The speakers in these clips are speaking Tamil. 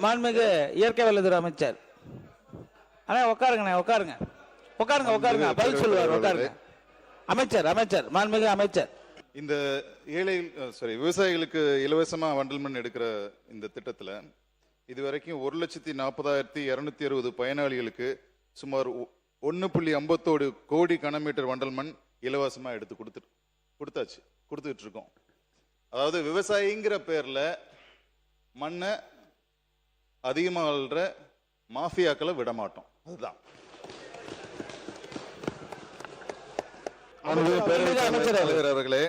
மாண்புமிகு இயற்கை வளத்துறை அமைச்சர். அண்ணா உட்காருங்க. பதில் சொல்லுவார். உட்காருங்க. அமைச்சர் மாண்புமிகு அமைச்சர். இந்த விவசாயிகளுக்கு இலவசமா வண்டல் மண் எடுக்கிற இந்த திட்டத்துல இதுவரைக்கும் 1,40,260 பயனாளிகளுக்கு சுமார் 1.50 கோடி கனமீட்டர் வண்டல் மண் இலவசமா எடுத்து கொடுத்துட்டு இருக்கோம். அதாவது விவசாயிங்கிற பேர்ல மண்ணை அதிகமா அள்ளுற மாஃபியாக்களை விட மாட்டோம். அதுதான் அவர்களே.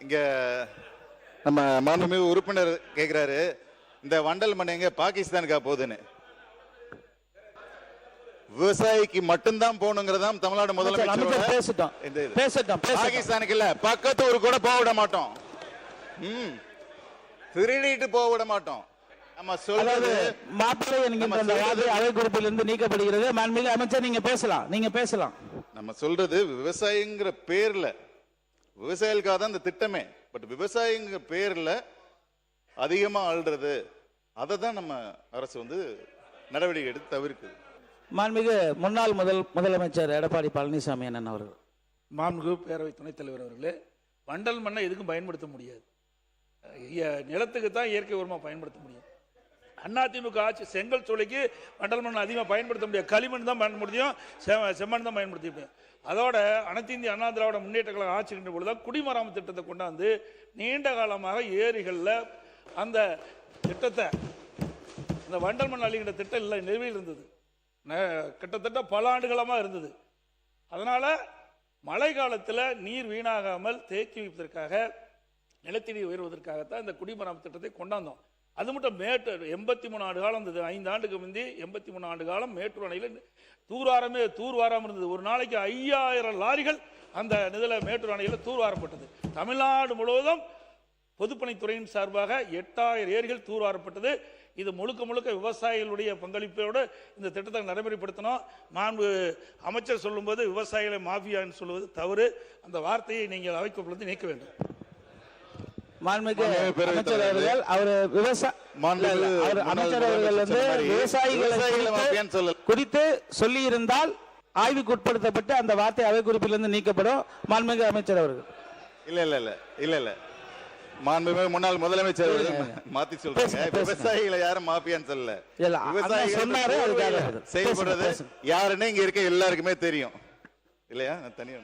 இங்க நம்ம மாண்புமிகு உறுப்பினர் கேட்கிறாரு, இந்த வண்டல் மண் எங்க பாகிஸ்தானுக்கா போகுதுன்னு. விவசாயிக்கு மட்டும்தான் போகணுங்கிறதா தமிழ்நாடு முதலமைச்சர். பாகிஸ்தானுக்கு இல்ல, பக்கத்து ஊருக்கு கூட போக விட மாட்டோம். திருடிட்டு போக விட மாட்டோம். நம்ம சொல்றது அவை குறிப்பில் இருந்து நீக்கப்படுகிறது. மாண்புமிகு அமைச்சர் நீங்க பேசலாம். நம்ம சொல்றது விவசாயிங்கிற பேர்ல, விவசாயிகளுக்காக தான் இந்த திட்டமே. பட் விவசாயிங்கிற பேர்ல அதிகமா ஆள்றது, அதை தான் நம்ம அரசு நடவடிக்கை எடுத்து தவிர்க்குது. மாண்புமிகு முன்னாள் முதலமைச்சர் எடப்பாடி பழனிசாமி அண்ணன் அவர்கள். மாண்புமிகு பேரவை துணைத் தலைவர் அவர்களே, வண்டல் மண்ணை எதுக்கும் பயன்படுத்த முடியாது. நிலத்துக்கு தான் இயற்கை உரமா பயன்படுத்த முடியும். அதிமுக ஆட்சி செங்கல் சூளைக்கு வண்டல் மண் அதிகமாக பயன்படுத்த முடியாது. களிமண் தான் பயன்படுத்த முடியும், செம்மண் தான் பயன்படுத்த முடியும். அதோட அனைத்து இந்திய அண்ணா திராவிட முன்னேற்ற கழக ஆட்சி இருந்த பொழுது குடிமராமத்து திட்டத்தை கொண்டாந்து நீண்ட காலமாக ஏரிகளில் அந்த திட்டத்தை, அந்த வண்டல் மண் அள்ளுகின்ற திட்டம் இல்லை, நிலுவையில் இருந்தது. கிட்டத்தட்ட பல ஆண்டுகளமாக இருந்தது. அதனால மழை காலத்தில் நீர் வீணாகாமல் தேக்கி வைப்பதற்காக, நிலத்தடி உயர்வதற்காகத்தான் இந்த குடிமராமத்து திட்டத்தை கொண்டாந்தோம். அது மட்டும் மேட்டூர் 83 ஆண்டு காலம் இருந்தது. 5 ஆண்டுக்கு முந்தி 83 ஆண்டு காலம் மேட்டூர் அணையில் தூர்வாரம் இருந்தது. ஒரு நாளைக்கு 5000 லாரிகள் அந்த நிதியில் மேட்டூர் அணையில் தூர்வாரப்பட்டது. தமிழ்நாடு முழுவதும் பொதுப்பணித்துறையின் சார்பாக 8000 ஏரிகள் தூர்வாரப்பட்டது. இது முழுக்க விவசாயிகளுடைய பங்களிப்போடு இந்த திட்டத்தை நடைமுறைப்படுத்தணும். மாண்பு அமைச்சர் சொல்லும்போது விவசாயிகளை மாஃபியான்னு சொல்லுவது தவறு. அந்த வார்த்தையை நீங்கள் அவைக்குள் நீக்க வேண்டும். அமைச்சர் அவர்கள் விவசாயிகள் குறித்து சொல்லி இருந்தால் ஆய்வுக்கு உட்படுத்தப்பட்டு அந்த வார்த்தை அவை குறிப்பிலிருந்து நீக்கப்படும். மாண்புமிகு அமைச்சர் அவர்கள் இல்ல மாண்புமிகு முன்னாள் முதலமைச்சர் மாத்தி சொல்றாங்க. விவசாயிகளை யாரும் மாஃபியான்னு சொல்லல, விவசாயிகள் செயல்படுறது யாருன்னு இங்க இருக்க எல்லாருக்குமே தெரியும் இல்லையா? தனியா